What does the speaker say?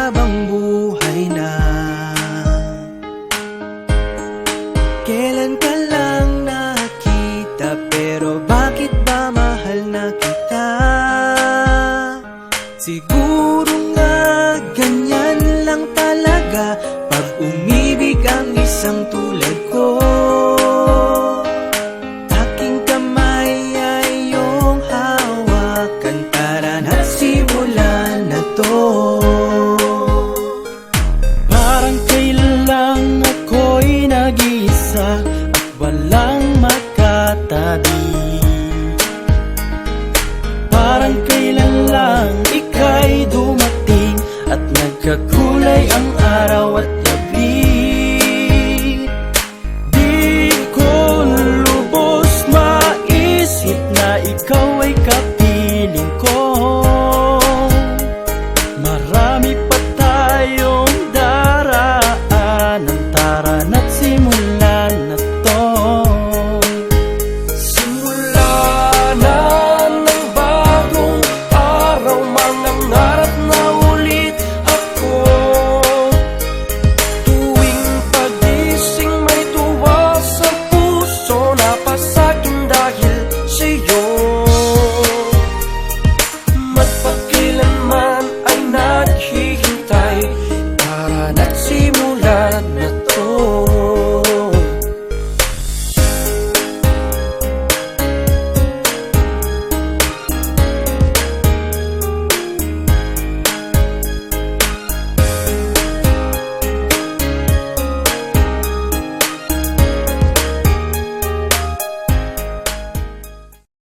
habang buhay na. Kailan ka lang nakita, pero bakit ba mahal na kita? Siguro nga ganyan lang talaga pag umibig ang isang tulad ko. Aking kamay ay iyong hawakan, tara na't simulan na to. Parang kailan lang ako'y nag-iisa at walang makatabi. Parang kailan lang ika'y dumating at nagkakulay ang araw at